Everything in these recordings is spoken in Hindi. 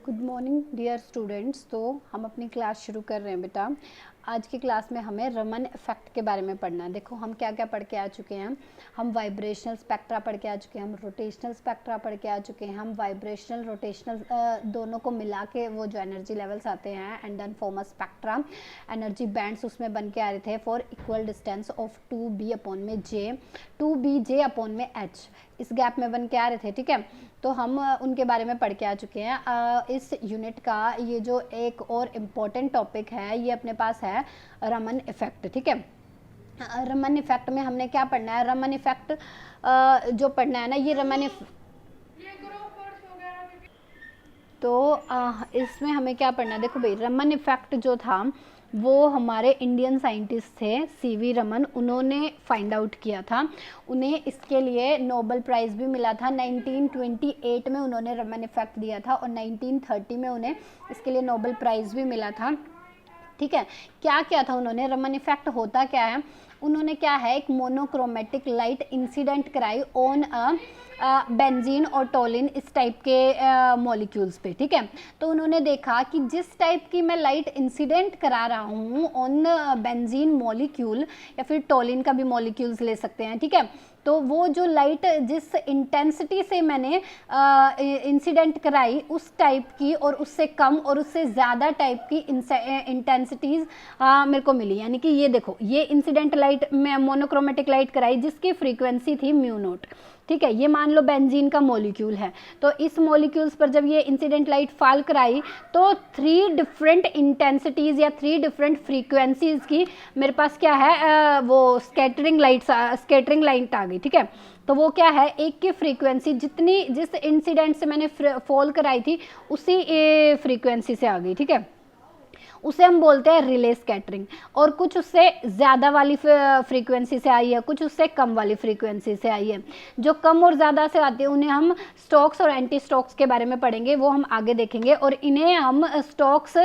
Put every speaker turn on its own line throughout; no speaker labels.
Good morning dear students. तो हम अपनी क्लास शुरू कर रहे हैं बेटा। आज की क्लास में हमें रमन इफेक्ट के बारे में पढ़ना है। देखो हम क्या क्या पढ़ के आ चुके हैं। हम वाइब्रेशनल स्पेक्ट्रा पढ़ के आ चुके हैं, हम रोटेशनल स्पेक्ट्रा पढ़ के आ चुके हैं, हम वाइब्रेशनल रोटेशनल दोनों को मिला के वो जो एनर्जी लेवल्स आते हैं and then form a spectra, energy bands उसमें बन के आ रहे थे for equal distance of 2b upon में j, 2bj अपॉन में h, इस गैप में बन के आ रहे थे। ठीक है, तो हम उनके बारे में पढ़ के आ चुके हैं। इस यूनिट का ये जो एक और इम्पॉर्टेंट टॉपिक है ये अपने पास है रमन इफेक्ट। ठीक है, रमन इफेक्ट में हमने क्या पढ़ना है, रमन इफेक्ट जो पढ़ना है ना ये रमन तो इसमें हमें क्या पढ़ना है। देखो भाई, रमन इफेक्ट जो था वो हमारे इंडियन साइंटिस्ट थे सीवी रमन, उन्होंने फाइंड आउट किया था। उन्हें इसके लिए नोबेल प्राइज़ भी मिला था। 1928 में उन्होंने रमन इफेक्ट दिया था और 1930 में उन्हें इसके लिए नोबेल प्राइज़ भी मिला था। ठीक है, क्या क्या था उन्होंने, रमन इफेक्ट होता क्या है, उन्होंने क्या है एक मोनोक्रोमेटिक लाइट इंसिडेंट कराई ऑन बेंजीन और टोलिन इस टाइप के मॉलिक्यूल्स पे। ठीक है, तो उन्होंने देखा कि जिस टाइप की मैं लाइट इंसिडेंट करा रहा हूँ ऑन बेंजीन मॉलिक्यूल या फिर टोलिन का भी मॉलिक्यूल्स ले सकते हैं। ठीक है, तो वो जो लाइट जिस इंटेंसिटी से मैंने इंसिडेंट कराई उस टाइप की और उससे कम और उससे ज़्यादा टाइप की इंटेंसिटीज़ मेरे को मिली। यानी कि ये देखो, ये इंसिडेंट लाइट मैं मोनोक्रोमेटिक लाइट कराई जिसकी फ्रीक्वेंसी थी म्यू नॉट। ठीक है, ये मान लो बेंजीन का मॉलिक्यूल है, तो इस मॉलिक्यूल्स पर जब ये इंसिडेंट लाइट फॉल कराई तो 3 डिफरेंट इंटेंसिटीज़ या 3 डिफरेंट फ्रीक्वेंसीज की मेरे पास क्या है वो स्कैटरिंग लाइट आ गई। ठीक है, तो वो क्या है, एक की फ्रीक्वेंसी जितनी जिस इंसिडेंट से मैंने फॉल कराई थी उसी फ्रीक्वेंसी से आ गई। ठीक है, उसे हम बोलते हैं रिले स्कैटरिंग। और कुछ उससे ज़्यादा वाली फ्रीक्वेंसी से आई है, कुछ उससे कम वाली फ्रीक्वेंसी से आई है। जो कम और ज़्यादा से आती है उन्हें हम स्टोक्स और एंटी स्टोक्स के बारे में पढ़ेंगे, वो हम आगे देखेंगे। और इन्हें हम स्टोक्स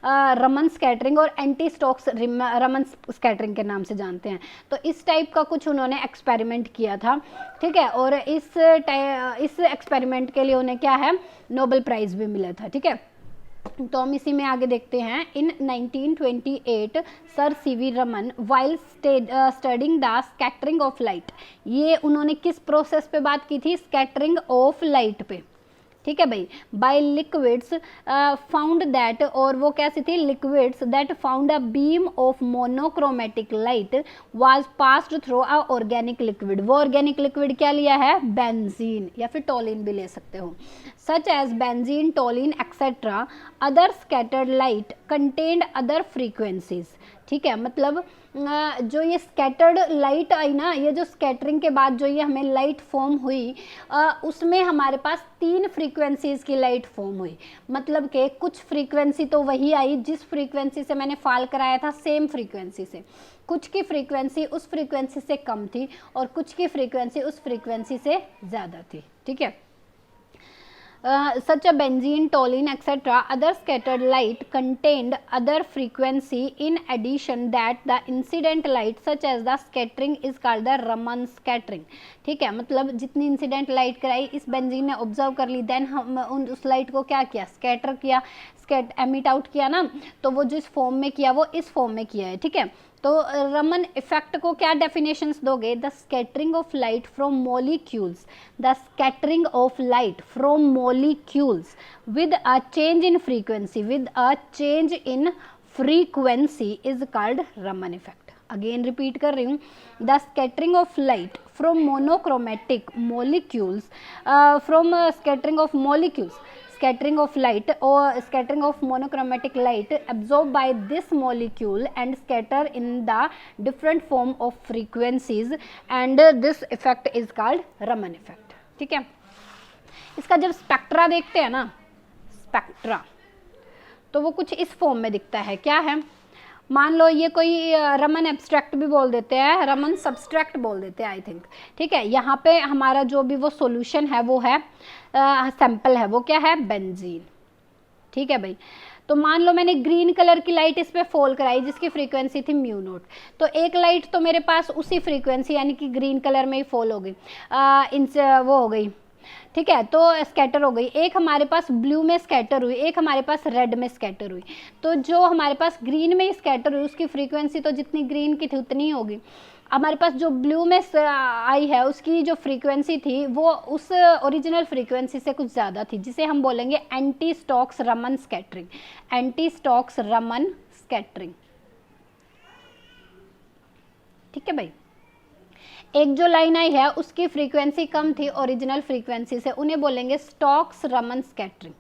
रमन स्कैटरिंग और एंटी स्टोक्स रमन स्कैटरिंग के नाम से जानते हैं। तो इस टाइप का कुछ उन्होंने एक्सपेरिमेंट किया था। ठीक है, और इस एक्सपेरिमेंट के लिए उन्हें क्या है नोबेल प्राइज़ भी मिला था। ठीक है, तो हम इसी में आगे देखते हैं। इन 1928 sir CV Raman while studying the scattering of light, ये उन्होंने किस प्रोसेस पे बात की थी, स्कैटरिंग ऑफ लाइट पे। ठीक है भाई, बाय लिक्विड्स फाउंड दैट, और वो कैसी थी, liquids that found a beam of monochromatic light was passed through a organic liquid. वो ऑर्गेनिक लिक्विड क्या लिया है, बेंजीन या फिर टोलिन भी ले सकते हो, such as benzene, toluene etcetera. Other scattered light contained other frequencies. ठीक है, मतलब जो ये स्कैटर्ड लाइट आई ना, ये जो स्कैटरिंग के बाद जो ये हमें लाइट फॉर्म हुई उसमें हमारे पास 3 फ्रीक्वेंसीज की लाइट फॉर्म हुई। मतलब कि कुछ फ्रीक्वेंसी तो वही आई जिस फ्रीक्वेंसी से मैंने फॉल कराया था, सेम फ्रीक्वेंसी से, कुछ की फ्रीक्वेंसी उस फ्रीक्वेंसी से कम थी और कुछ की फ्रीक्वेंसी उस फ्रीक्वेंसी से ज़्यादा थी। ठीक है, such a benzene, toluene, etc. Other scattered light contained other frequency. In addition, that the incident light, such as the scattering, is called the Raman scattering. ठीक है, मतलब जितनी इंसिडेंट लाइट कराई इस बेंजीन ने ऑब्जर्व कर ली, देन हम उस लाइट को क्या किया, स्कैटर किया, एमिट आउट किया ना, तो वो जिस फॉर्म में किया वो इस फॉर्म में किया है। ठीक है, तो रमन इफेक्ट को क्या डेफिनेशंस दोगे, the scattering of light from molecules, the scattering of light from molecules with a change in frequency, with a change in frequency is called Raman effect. Again repeat कर रही हूँ, the scattering of light from monochromatic molecules, from scattering of molecules, scattering of light or scattering of monochromatic light absorbed by this molecule and scatter in the different form of frequencies, and this effect is called Raman effect. ठीक है, इसका जब स्पेक्ट्रा देखते हैं ना, स्पेक्ट्रा तो वो कुछ इस फॉर्म में दिखता है। क्या है, मान लो ये कोई रमन एब्स्ट्रैक्ट भी बोल देते हैं, रमन सब्सट्रैक्ट बोल देते हैं आई थिंक। ठीक है, यहाँ पे हमारा जो भी वो सॉल्यूशन है वो है सैंपल है, वो क्या है, बेंजीन। ठीक है भाई, तो मान लो मैंने ग्रीन कलर की लाइट इस पे फॉल कराई जिसकी फ्रीक्वेंसी थी म्यू नॉट, तो एक लाइट तो मेरे पास उसी फ्रीक्वेंसी यानी कि ग्रीन कलर में ही फॉल हो गई, वो हो गई ठीक है, तो स्कैटर हो गई। एक हमारे पास ब्लू में स्कैटर हुई, एक हमारे पास रेड में स्कैटर हुई। तो जो हमारे पास ग्रीन में स्कैटर हुई उसकी फ्रीक्वेंसी तो जितनी ग्रीन की थी उतनी ही होगी। हमारे पास जो ब्लू में आई है उसकी जो फ्रीक्वेंसी थी वो उस ओरिजिनल फ्रीक्वेंसी से कुछ ज़्यादा थी, जिसे हम बोलेंगे anti Stokes Raman scattering. Anti Stokes Raman scattering, ठीक है भाई। एक जो लाइन आई है उसकी फ्रीक्वेंसी कम थी ओरिजिनल फ्रीक्वेंसी से, उन्हें बोलेंगे स्टोक्स रमन स्कैटरिंग।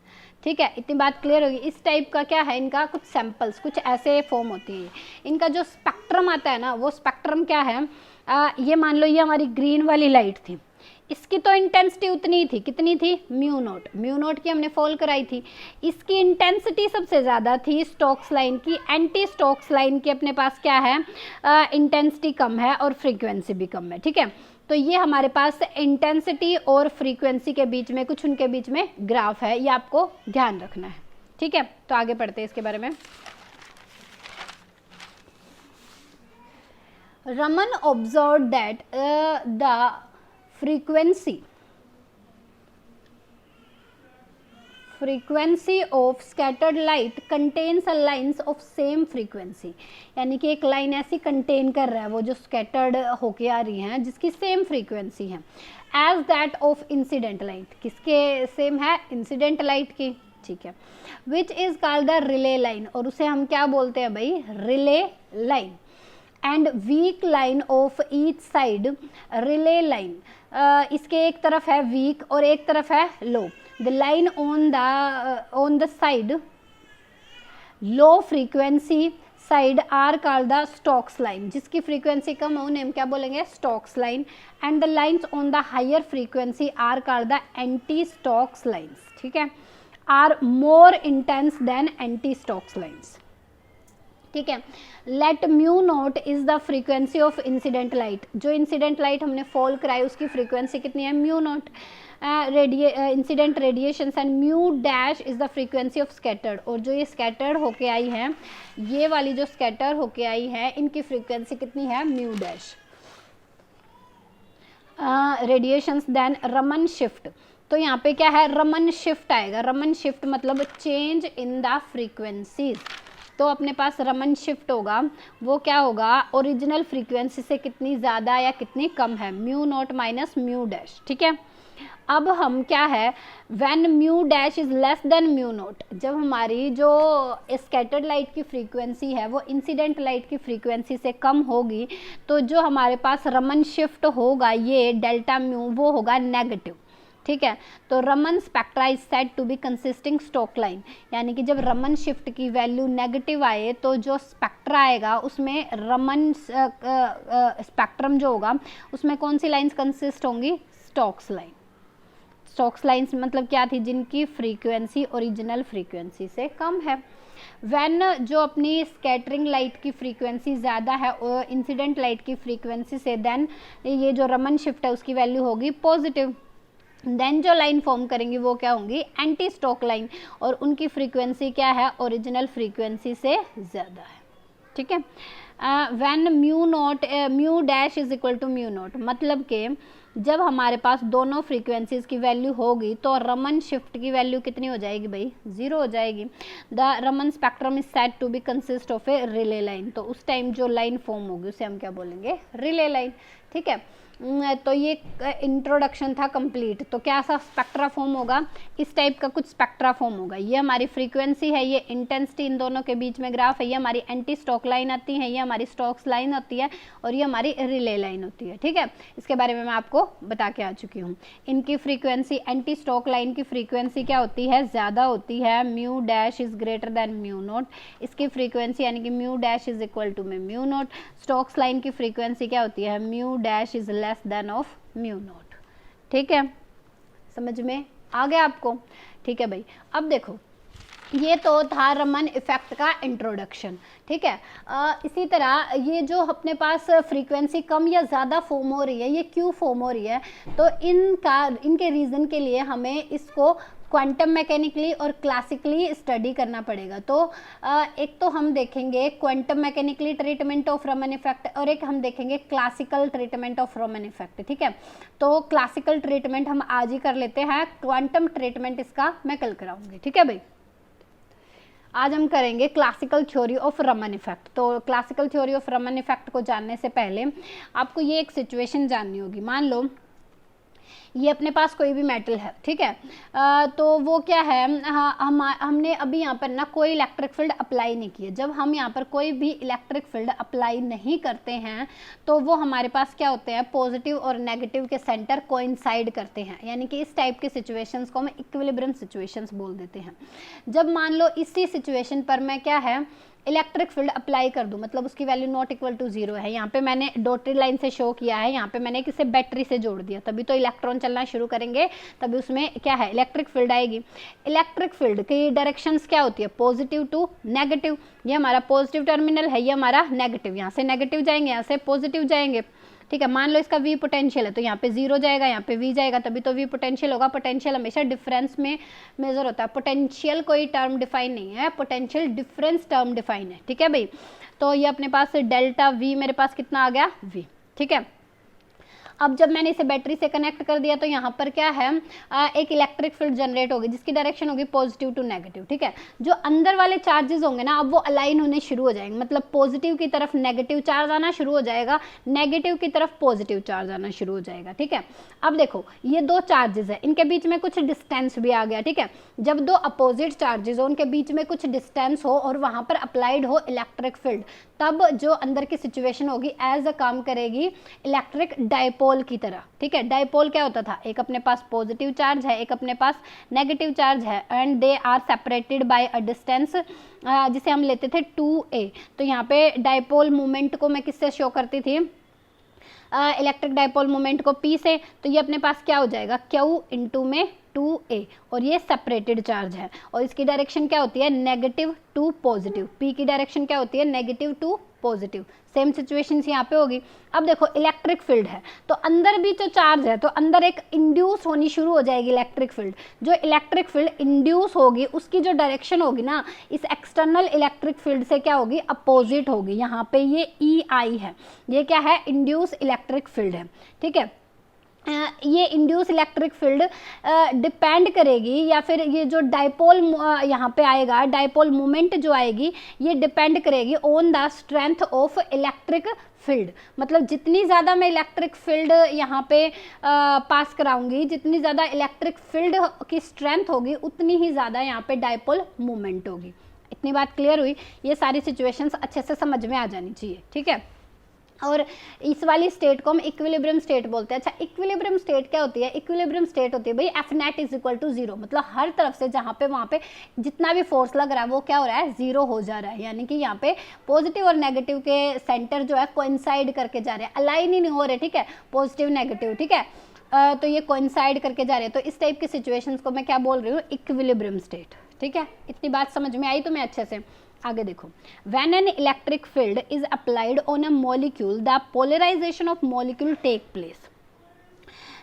ठीक है, इतनी बात क्लियर होगी। इस टाइप का क्या है, इनका कुछ सैंपल्स कुछ ऐसे फॉर्म होती है। इनका जो स्पेक्ट्रम आता है ना, वो स्पेक्ट्रम क्या है, ये मान लो ये हमारी ग्रीन वाली लाइट थी, इसकी तो इंटेंसिटी उतनी ही थी, कितनी थी, म्यू नोट की हमने फॉल कराई थी। इसकी इंटेंसिटी सबसे ज़्यादा थी स्टोक्स लाइन की। एंटी स्टोक्स लाइन की अपने पास क्या है, इंटेंसिटी कम है और फ्रीक्वेंसी भी कम है। ठीक है, तो ये हमारे पास इंटेंसिटी और फ्रीक्वेंसी के बीच में कुछ उनके बीच में ग्राफ है, ये आपको ध्यान रखना है। ठीक है, तो आगे पढ़ते हैं इसके बारे में। Raman observe that the frequency of scattered light contains a lines of same frequency, यानी कि एक लाइन ऐसी कंटेन कर रहा है वो जो स्कैटर्ड होके आ रही है जिसकी सेम फ्रीक्वेंसी है as that of incident light। किसके सेम है, इंसिडेंट लाइट की। ठीक है, which is called the relay line, और उसे हम क्या बोलते हैं भाई, Rayleigh line. And weak line of each side, Rayleigh line इसके एक तरफ है वीक और एक तरफ है low. The line on the side low frequency side are called the Stokes line, जिसकी फ्रीक्वेंसी कम हो उन्हें हम क्या बोलेंगे, Stokes line. And the lines on the higher frequency are called the anti Stokes lines. ठीक है, are more intense than anti Stokes lines. ठीक है, let mu naught is the frequency of incident light. जो इंसिडेंट लाइट हमने फॉल कराई उसकी फ्रीक्वेंसी कितनी है, mu naught. Incident radiation and mu dash is the frequency of scattered. और जो ये स्कैटर्ड होके आई है, ये वाली जो स्कैटर होके आई है, इनकी फ्रीक्वेंसी कितनी है, mu dash. Radiations then Raman shift, तो यहाँ पे क्या है, रमन शिफ्ट आएगा। रमन शिफ्ट मतलब चेंज इन द फ्रीक्वेंसीज। तो अपने पास रमन शिफ्ट होगा, वो क्या होगा, ओरिजिनल फ्रीक्वेंसी से कितनी ज़्यादा या कितनी कम है, mu note minus mu dash. ठीक है, अब हम क्या है, when mu dash is less then mu note, जब हमारी जो स्कैटर्ड लाइट की फ्रीक्वेंसी है वो इंसिडेंट लाइट की फ्रीक्वेंसी से कम होगी, तो जो हमारे पास रमन शिफ्ट होगा ये डेल्टा म्यू, वो होगा नेगेटिव। ठीक है, तो Raman spectra is said to be consisting Stoke line, यानी कि जब रमन शिफ्ट की वैल्यू नेगेटिव आए तो जो स्पेक्ट्रा आएगा उसमें रमन स्पेक्ट्रम जो होगा उसमें कौन सी लाइंस कंसिस्ट होंगी, स्टोक्स लाइन। स्टोक्स लाइंस मतलब क्या थी, जिनकी फ्रीक्वेंसी ओरिजिनल फ्रीक्वेंसी से कम है। व्हेन जो अपनी स्कैटरिंग लाइट की फ्रीक्वेंसी ज़्यादा है इंसिडेंट लाइट की फ्रीक्वेंसी से, देन ये जो रमन शिफ्ट है उसकी वैल्यू होगी पॉजिटिव। देन जो लाइन फॉर्म करेंगी वो क्या होंगी, एंटी स्टोक लाइन, और उनकी फ्रीक्वेंसी क्या है, ओरिजिनल फ्रीक्वेंसी से ज़्यादा है। ठीक है, when mu dash is equal to mu naught, मतलब कि जब हमारे पास दोनों फ्रीक्वेंसीज की वैल्यू होगी तो रमन शिफ्ट की वैल्यू कितनी हो जाएगी भाई, 0 हो जाएगी। The Raman spectrum is said to be consist of a Rayleigh line, तो उस टाइम जो लाइन फॉर्म होगी उसे हम क्या बोलेंगे, रिले लाइन। ठीक है, तो ये इंट्रोडक्शन था कंप्लीट। तो क्या सा स्पेक्ट्रा फॉर्म होगा, इस टाइप का कुछ स्पेक्ट्रा फॉर्म होगा। ये हमारी फ्रीक्वेंसी है, ये इंटेंसिटी, इन दोनों के बीच में ग्राफ है, ये हमारी एंटी स्टोक लाइन आती है, ये हमारी स्टोक्स लाइन होती है, और ये हमारी रिले लाइन होती है। ठीक है, इसके बारे में मैं आपको बता के आ चुकी हूँ। इनकी फ्रीक्वेंसी, एंटी स्टोक लाइन की फ्रीक्वेंसी क्या होती है, ज़्यादा होती है, mu dash is greater than mu naught. इसकी फ्रीक्वेंसी यानी कि mu dash is equal to में म्यू नोट। स्टोक्स लाइन की फ्रीक्वेंसी क्या होती है, mu dash is less than of mu naught. ठीक है, समझ में आ गया आपको। ठीक है भाई, अब देखो ये तो था रमन इफेक्ट का इंट्रोडक्शन। ठीक है, इसी तरह ये जो अपने पास फ्रीक्वेंसी कम या ज़्यादा फॉर्म हो रही है, ये क्यों फॉर्म हो रही है, तो इनके रीज़न के लिए हमें इसको क्वांटम मैकेनिकली और क्लासिकली स्टडी करना पड़ेगा। तो एक तो हम देखेंगे quantum mechanically treatment of Raman effect और एक हम देखेंगे classical treatment of Raman effect, ठीक है। तो क्लासिकल ट्रीटमेंट हम आज ही कर लेते हैं, क्वांटम ट्रीटमेंट इसका मैं कल कराऊंगी, ठीक है भाई। आज हम करेंगे classical theory of Raman effect. तो classical theory of Raman effect को जानने से पहले आपको ये एक सिचुएशन जाननी होगी। मान लो ये अपने पास कोई भी मेटल है, ठीक है, तो वो क्या है, हमने अभी यहाँ पर ना कोई इलेक्ट्रिक फील्ड अप्लाई नहीं किया। जब हम यहाँ पर कोई भी इलेक्ट्रिक फील्ड अप्लाई नहीं करते हैं तो वो हमारे पास क्या होते हैं, पॉजिटिव और नेगेटिव के सेंटर कोइंसाइड करते हैं, यानी कि इस टाइप के सिचुएशंस को हम इक्विलिब्रियम सिचुएशंस बोल देते हैं। जब मान लो इसी सिचुएशन पर मैं क्या है इलेक्ट्रिक फील्ड अप्लाई कर दूं, मतलब उसकी वैल्यू नॉट इक्वल टू 0 है। यहाँ पे मैंने डॉटेड लाइन से शो किया है, यहाँ पे मैंने किसे बैटरी से जोड़ दिया, तभी तो इलेक्ट्रॉन चलना शुरू करेंगे, तभी उसमें क्या है इलेक्ट्रिक फील्ड आएगी। इलेक्ट्रिक फील्ड की डायरेक्शंस क्या होती है, पॉजिटिव टू नेगेटिव। ये हमारा पॉजिटिव टर्मिनल है, ये हमारा नेगेटिव, यहाँ से नेगेटिव जाएंगे, यहाँ से पॉजिटिव जाएंगे, ठीक है। मान लो इसका V पोटेंशियल है तो यहाँ पे 0 जाएगा, यहाँ पे V जाएगा, तभी तो V पोटेंशियल होगा। पोटेंशियल हमेशा डिफरेंस में मेजर होता है, पोटेंशियल कोई टर्म डिफाइन नहीं है, पोटेंशियल डिफरेंस टर्म डिफाइन है, ठीक है भाई। तो ये अपने पास डेल्टा V मेरे पास कितना आ गया V, ठीक है। अब जब मैंने इसे बैटरी से कनेक्ट कर दिया तो यहाँ पर क्या है एक इलेक्ट्रिक फील्ड जनरेट होगी जिसकी डायरेक्शन होगी पॉजिटिव टू नेगेटिव, ठीक है। जो अंदर वाले चार्जेस होंगे ना अब वो अलाइन होने शुरू हो जाएंगे, मतलब पॉजिटिव की तरफ नेगेटिव चार्ज आना शुरू हो जाएगा, नेगेटिव की तरफ पॉजिटिव चार्ज आना शुरू हो जाएगा, ठीक है। अब देखो ये दो चार्जेस है, इनके बीच में कुछ डिस्टेंस भी आ गया, ठीक है। जब दो अपोजिट चार्जेस हो उनके बीच में कुछ डिस्टेंस हो और वहां पर अप्लाइड हो इलेक्ट्रिक फील्ड, तब जो अंदर की सिचुएशन होगी एज अ काम करेगी इलेक्ट्रिक डायपोल की तरह, ठीक है। डायपोल क्या होता था, एक अपने पास पॉजिटिव चार्ज है, एक अपने पास नेगेटिव चार्ज है, and they are separated by a distance जिसे हम लेते थे 2a। तो यहाँ पे डायपोल मोमेंट को मैं किससे शो करती थी, इलेक्ट्रिक डायपोल मोमेंट को P से। तो ये अपने पास क्या हो जाएगा Q इंटू में 2a, और ये सेपरेटेड चार्ज है और इसकी डायरेक्शन क्या होती है नेगेटिव टू पॉजिटिव। P की डायरेक्शन क्या होती है negative to positive. Same situation यहाँ पे होगी। अब देखो इलेक्ट्रिक फील्ड है तो अंदर भी जो चार्ज है तो अंदर एक इंड्यूस होनी शुरू हो जाएगी इलेक्ट्रिक फील्ड। जो इलेक्ट्रिक फील्ड इंड्यूस होगी उसकी जो डायरेक्शन होगी ना इस एक्सटर्नल इलेक्ट्रिक फील्ड से क्या होगी अपोजिट होगी। यहाँ पे ये EI है, ये क्या है इंड्यूस इलेक्ट्रिक फील्ड है, ठीक है। ये इंड्यूस इलेक्ट्रिक फील्ड डिपेंड करेगी, या फिर ये जो डायपोल यहाँ पे आएगा डायपोल मोमेंट जो आएगी ये डिपेंड करेगी on the strength of electric field. मतलब जितनी ज़्यादा मैं इलेक्ट्रिक फील्ड यहाँ पे पास कराऊंगी, जितनी ज़्यादा इलेक्ट्रिक फील्ड की स्ट्रेंथ होगी उतनी ही ज़्यादा यहाँ पे डायपोल मोमेंट होगी। इतनी बात क्लियर हुई। ये सारी सिचुएशंस अच्छे से समझ में आ जानी चाहिए, ठीक है। और इस वाली स्टेट को हम इक्विलिब्रियम स्टेट बोलते हैं। अच्छा इक्विलिब्रियम स्टेट क्या होती है, इक्विलिब्रियम स्टेट होती है भाई F net is equal to 0, मतलब हर तरफ से जहाँ पे वहाँ पे जितना भी फोर्स लग रहा है वो क्या हो रहा है 0 हो जा रहा है, यानी कि यहाँ पे पॉजिटिव और नेगेटिव के सेंटर जो है कोइंसाइड करके जा रहे हैं, अलाइन ही नहीं हो रहे, ठीक है, पॉजिटिव नेगेटिव, ठीक है। तो ये कोइंसाइड करके जा रहे हैं। तो इस टाइप की सिचुएशंस को मैं क्या बोल रही हूँ इक्विलिब्रियम स्टेट, ठीक है। इतनी बात समझ में आई तुम्हें अच्छे से। आगे देखो, when an electric field is applied on a molecule, the polarization of molecule take place.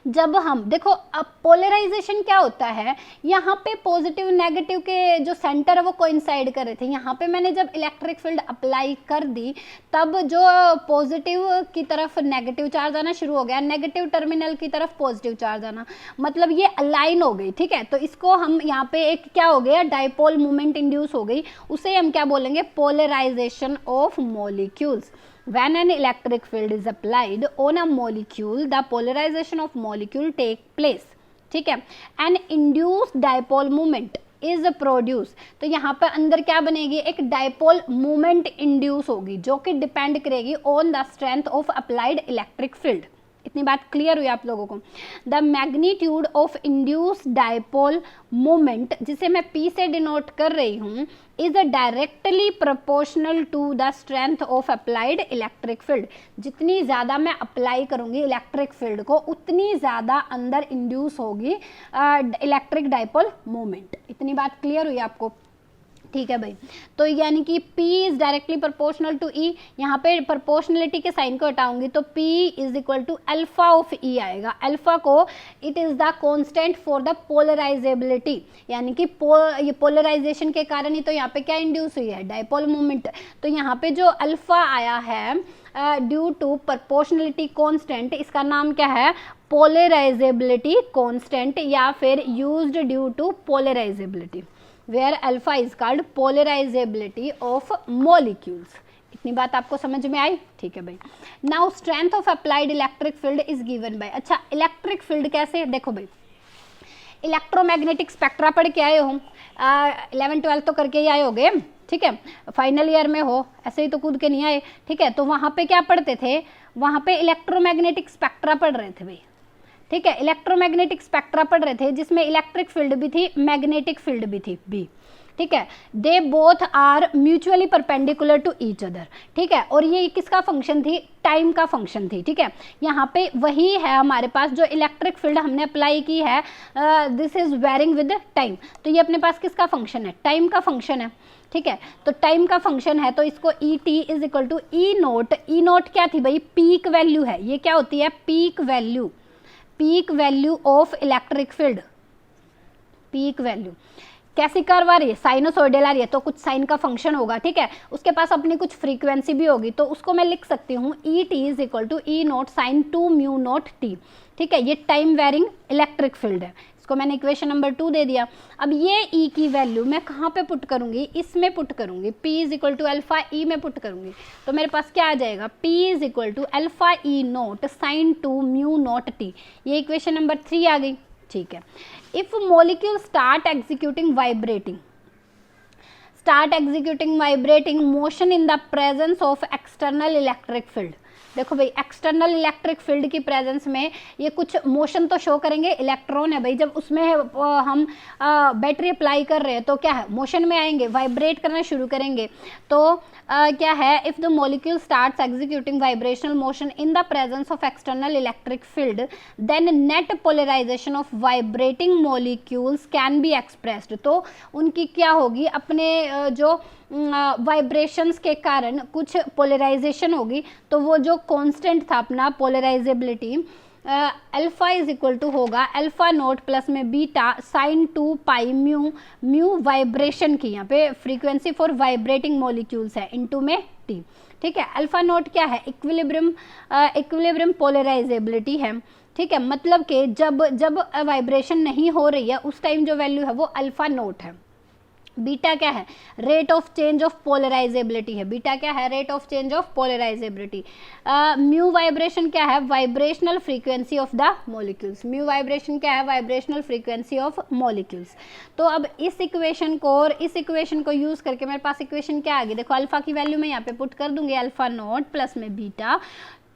जब हम देखो अब पोलराइजेशन क्या होता है, यहाँ पे पॉजिटिव नेगेटिव के जो सेंटर है वो कोइंसाइड कर रहे थे। यहाँ पे मैंने जब इलेक्ट्रिक फील्ड अप्लाई कर दी तब जो पॉजिटिव की तरफ नेगेटिव चार्ज आना शुरू हो गया, नेगेटिव टर्मिनल की तरफ पॉजिटिव चार्ज आना, मतलब ये अलाइन हो गई, ठीक है। तो इसको हम यहाँ पे एक क्या हो गया डायपोल मूवमेंट इंड्यूस हो गई, उसे हम क्या बोलेंगे polarisation of molecules. When an electric field is applied on a molecule, the polarization of molecule take place, ठीक है। An induced dipole moment is produced, तो यहाँ पर अंदर क्या बनेगी एक डायपोल मोमेंट इंड्यूस होगी जो कि डिपेंड करेगी on the strength of applied electric field. इतनी बात क्लियर हुई आप लोगों को। The magnitude of induce dipole moment, जिसे मैं P से डिनोट कर रही हूँ, is directly proportional to the strength of applied electric field. जितनी ज़्यादा मैं अप्लाई करूँगी इलेक्ट्रिक फील्ड को उतनी ज़्यादा अंदर इंड्यूस होगी इलेक्ट्रिक डायपोल मोमेंट। इतनी बात क्लियर हुई आपको। ठीक है भाई। तो यानी कि P is directly proportional to E, यहाँ पे प्रोपोर्शनलिटी के साइन को हटाऊंगी तो P is equal to alpha of E आएगा। अल्फा को it is the constant for the polarisability, यानी कि ये पोलराइजेशन के कारण ही तो यहाँ पे क्या इंड्यूस हुई है, डायपोल मोमेंट। तो यहाँ पे जो अल्फा आया है ड्यू टू प्रोपोर्शनलिटी कांस्टेंट, इसका नाम क्या है, पोलराइजेबिलिटी कांस्टेंट, या फिर used due to polarisability, where alpha is called polarizability of molecules। इतनी बात आपको समझ में आई, ठीक है भाई। Now strength of applied electric field is given by, अच्छा इलेक्ट्रिक फील्ड कैसे, देखो भाई इलेक्ट्रोमैग्नेटिक स्पेक्ट्रा पढ़ के आए हो, 11-12 तो करके ही आए होगे, ठीक है, फाइनल ईयर में हो, ऐसे ही तो कूद के नहीं आए, ठीक है। तो वहाँ पे क्या पढ़ते थे, वहाँ पे इलेक्ट्रोमैग्नेटिक स्पेक्ट्रा पढ़ रहे थे भाई, ठीक है, इलेक्ट्रोमैग्नेटिक स्पेक्ट्रा पढ़ रहे थे जिसमें इलेक्ट्रिक फील्ड भी थी, मैग्नेटिक फील्ड भी थी बी, ठीक है। They both are mutually perpendicular to each other, ठीक है। और ये किसका फंक्शन थी, टाइम का फंक्शन थी, ठीक है। यहाँ पे वही है हमारे पास जो इलेक्ट्रिक फील्ड हमने अप्लाई की है, this is varying with time, तो ये अपने पास किसका फंक्शन है, टाइम का फंक्शन है, ठीक है। तो टाइम का फंक्शन है तो इसको E T is equal to E naught, E naught क्या थी भाई, पीक वैल्यू है, ये क्या होती है, peak value, peak value of electric field, peak value कैसी कर्व आ रही है, साइनोसॉइडल आ रही है, तो कुछ साइन का फंक्शन होगा, ठीक है, उसके पास अपनी कुछ फ्रीक्वेंसी भी होगी, तो उसको मैं लिख सकती हूँ E T is equal to E note sine 2 mu note T, ठीक है। ये टाइम वेरिंग इलेक्ट्रिक फील्ड है, इसको मैंने इक्वेशन नंबर 2 दे दिया। अब ये ई की वैल्यू मैं कहाँ पे पुट करूंगी, इसमें पुट करूंगी, P is equal to alpha E में पुट करूंगी, तो मेरे पास क्या आ जाएगा, P is equal to alpha E note sine 2 mu note T, ये इक्वेशन नंबर 3 आ गई, ठीक है। If molecule start executing vibrating motion in the presence of external electric field, देखो भाई एक्सटर्नल इलेक्ट्रिक फील्ड की प्रेजेंस में ये कुछ मोशन तो शो करेंगे, इलेक्ट्रॉन है भाई, जब उसमें हम बैटरी अप्लाई कर रहे हैं तो क्या है, मोशन में आएंगे, वाइब्रेट करना शुरू करेंगे, तो क्या है, if the molecule starts executing vibrational motion in the presence of external electric field then net polarisation of vibrating molecules can be expressed, तो उनकी क्या होगी, अपने जो वाइब्रेशंस के कारण कुछ पोलराइजेशन होगी, तो वो जो कांस्टेंट था अपना polarisability alpha is equal to होगा अल्फा नोट प्लस में beta sine 2 pi mu, mu vibration की यहाँ पे फ्रीक्वेंसी फॉर वाइब्रेटिंग मॉलिक्यूल्स है इनटू में टी, ठीक है। अल्फा नोट क्या है, इक्विलिब्रियम पोलराइजेबिलिटी है, ठीक है, मतलब कि जब वाइब्रेशन नहीं हो रही है उस टाइम जो वैल्यू है वो अल्फा नोट है। बीटा क्या है, rate of change of polarisability है, बीटा क्या है, rate of change of polarisability. Mu vibration क्या है, vibrational frequency of the molecules, mu vibration क्या है, वाइब्रेशनल फ्रीक्वेंसी ऑफ मॉलिक्यूल्स। तो अब इस इक्वेशन को और इस इक्वेशन को यूज करके मेरे पास इक्वेशन क्या आ गई, देखो अल्फा की वैल्यू मैं यहाँ पे पुट कर दूंगी, अल्फा नॉट प्लस में beta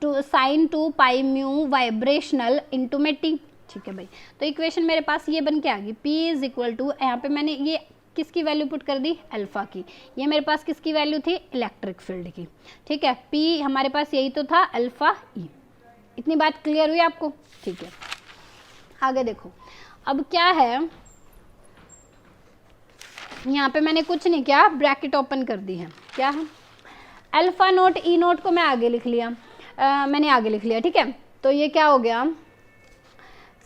two sine 2 pi mu vibrational into में टी, ठीक है भाई। तो इक्वेशन मेरे पास ये बन के आ गई, P इज इक्वल टू, यहाँ पे मैंने ये किसकी वैल्यू पुट कर दी, अल्फा की, ये मेरे पास किसकी वैल्यू थी, इलेक्ट्रिक फील्ड की, ठीक है। P हमारे पास यही तो था अल्फा ई, इतनी बात क्लियर हुई आपको, ठीक है। आगे देखो अब क्या है, यहाँ पे मैंने कुछ नहीं किया, ब्रैकेट ओपन कर दी है, क्या है, अल्फा नोट ई नोट को मैं आगे लिख लिया, मैंने आगे लिख लिया, ठीक है। तो ये क्या हो गया,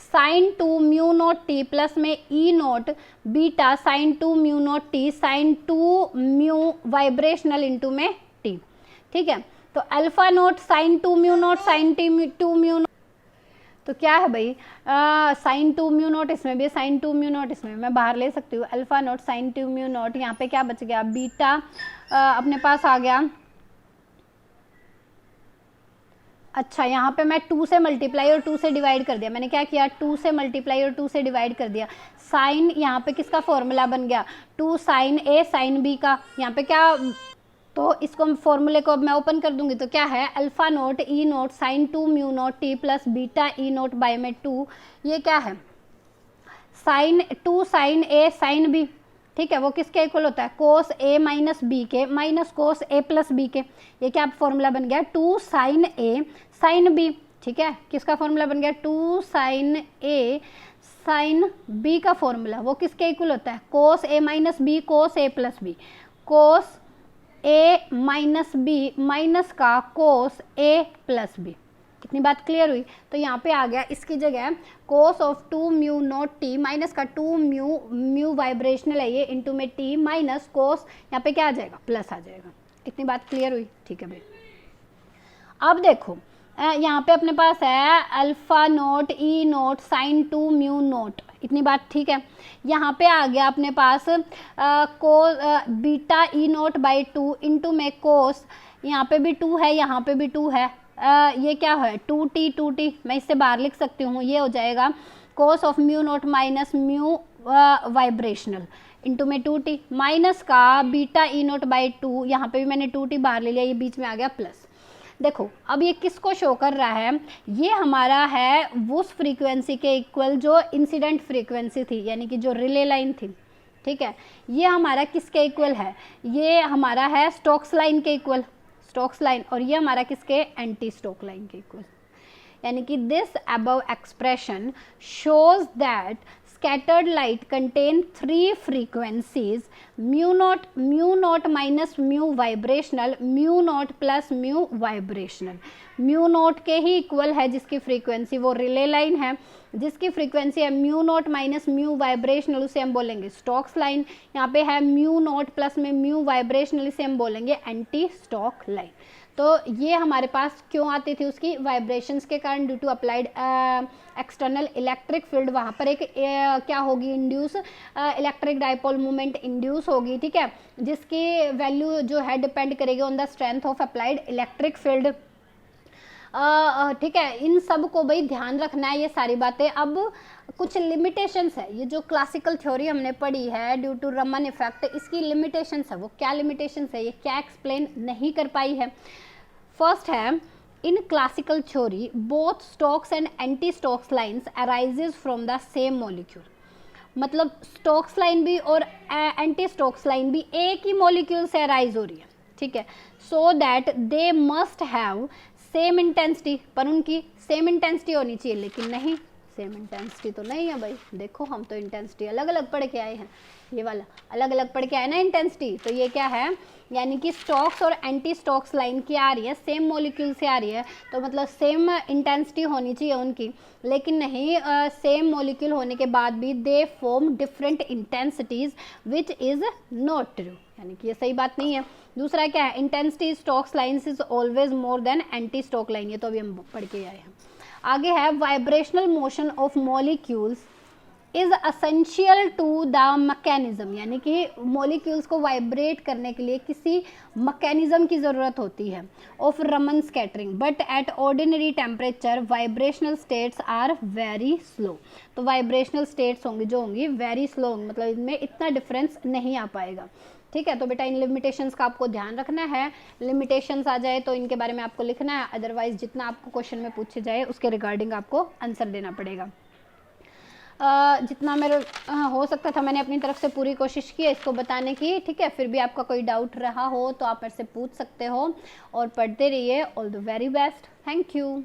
sine 2 mu note T plus में E nought beta sine 2 mu note T sine 2 mu vibrational into में टी, ठीक है। तो alpha note sine 2 mu nought sine 2 mu nought, तो क्या है भाई, साइन 2 म्यू नोट इसमें भी, साइन 2 म्यू नोट इसमें मैं बाहर ले सकती हूँ, alpha note sine 2 mu naught, यहाँ पे क्या बच गया, बीटा अपने पास आ गया, अच्छा यहाँ पे मैं 2 से मल्टीप्लाई और 2 से डिवाइड कर दिया, मैंने क्या किया, 2 से मल्टीप्लाई और 2 से डिवाइड कर दिया, साइन यहाँ पे किसका फॉर्मूला बन गया, 2 साइन ए साइन बी का, यहाँ पे क्या, तो इसको फॉर्मूले को अब मैं ओपन कर दूंगी, तो क्या है, alpha nought E note sine 2 mu note T plus beta E nought by में 2, ये क्या है, sine 2 sine A sine B, ठीक है, वो किसके इक्वल होता है, कोस ए माइनस बी के minus cos A plus B के, ये क्या फॉर्मूला बन गया, 2 साइन ए साइन बी, ठीक है, किसका फॉर्मूला बन गया, 2 साइन ए साइन बी का फॉर्मूला वो किसके इक्वल होता है, cos A minus B cos A plus B, cos A minus B minus का कोस ए प्लस बी। कितनी बात क्लियर हुई। तो यहाँ पे आ गया इसकी जगह cos of 2 mu naught T minus का 2 म्यू, म्यू वाइब्रेशनल है ये, इंटू में टी माइनस कोस, यहाँ पे क्या आ जाएगा, प्लस आ जाएगा। कितनी बात क्लियर हुई, ठीक है भाई। अब देखो यहाँ पे अपने पास है alpha nought E note sine 2 mu nought, इतनी बात ठीक है। यहाँ पे आ गया अपने पास beta E nought by 2 into में कोस, यहाँ पे भी 2 है यहाँ पे भी 2 है, ये क्या है 2t, मैं इससे बाहर लिख सकती हूँ, ये हो जाएगा cos of mu note minus mu vibrational into में 2t माइनस का बीटा ई नोट बाई 2, यहाँ पे भी मैंने 2t बाहर ले लिया, ये बीच में आ गया प्लस। देखो अब ये किसको शो कर रहा है, ये हमारा है उस फ्रीक्वेंसी के इक्वल जो इंसिडेंट फ्रीक्वेंसी थी, यानी कि जो रिले लाइन थी, ठीक है। ये हमारा किसके इक्वल है, ये हमारा है स्टोक्स लाइन के इक्वल, स्टोक्स लाइन, और ये हमारा किसके, एंटी स्टोक लाइन के इक्वल। यानी कि this above expression shows that scattered light contain 3 frequencies, mu naught minus mu vibrational, mu naught plus mu vibrational। mu naught के ही इक्वल है जिसकी फ्रीक्वेंसी वो रिले लाइन है, जिसकी फ्रीक्वेंसी है mu naught minus mu vibrational, उसे हम बोलेंगे स्टोक्स लाइन। यहाँ पे है म्यू नॉट प्लस में म्यू वाइब्रेशनल, इसे हम बोलेंगे एंटी स्टोक लाइन। तो ये हमारे पास क्यों आती थी, उसकी वाइब्रेशंस के कारण, due to applied external electric field, वहाँ पर एक क्या होगी, induce electric dipole movement induce होगी, ठीक है, जिसकी वैल्यू जो है डिपेंड करेगी on the strength of applied electric field, ठीक है। इन सब को भाई ध्यान रखना है, ये सारी बातें। अब कुछ लिमिटेशंस है, ये जो क्लासिकल थ्योरी हमने पढ़ी है ड्यू टू रमन इफेक्ट, इसकी लिमिटेशंस है, वो क्या लिमिटेशंस है, ये क्या एक्सप्लेन नहीं कर पाई है। फर्स्ट है, in classical theory both Stokes and anti Stokes lines arises from the same molecule, मतलब स्टोक्स लाइन भी और एंटी स्टोक्स लाइन भी एक ही मॉलिक्यूल से अराइज हो रही है, ठीक है। So that they must have same intensity, पर उनकी सेम इंटेंसिटी होनी चाहिए, लेकिन नहीं, सेम इंटेंसिटी तो नहीं है भाई। देखो हम तो इंटेंसिटी अलग अलग पढ़ के आए हैं, ये वाला अलग अलग पढ़ के आए ना इंटेंसिटी, तो ये क्या है, यानी कि स्टोक्स और एंटी स्टोक्स लाइन की आ रही है, सेम मॉलिक्यूल से आ रही है, तो मतलब सेम इंटेंसिटी होनी चाहिए उनकी, लेकिन नहीं, सेम मॉलिक्यूल होने के बाद भी they form different intensities which is not true, यानी कि ये सही बात नहीं है। दूसरा क्या है, intensity Stokes lines is always more than anti Stoke line, ये तो अभी हम पढ़ के आए हैं। आगे है vibrational motion of molecules is essential to the mechanism, यानी कि मॉलिक्यूल्स को वाइब्रेट करने के लिए किसी मैकेनिज्म की ज़रूरत होती है of Raman scattering, but at ordinary temperature vibrational states are very slow. तो वाइब्रेशनल स्टेट्स होंगी जो होंगी वेरी स्लो होंगी, मतलब इनमें इतना डिफरेंस नहीं आ पाएगा, ठीक है। तो बेटा इन लिमिटेशंस का आपको ध्यान रखना है, लिमिटेशंस आ जाए तो इनके बारे में आपको लिखना है, अदरवाइज जितना आपको क्वेश्चन में पूछे जाए उसके रिगार्डिंग आपको आंसर देना पड़ेगा। जितना मेरे हो सकता था मैंने अपनी तरफ से पूरी कोशिश की है इसको बताने की, ठीक है। फिर भी आपका कोई डाउट रहा हो तो आप मेरे से पूछ सकते हो, और पढ़ते रहिए। All the very best, thank you.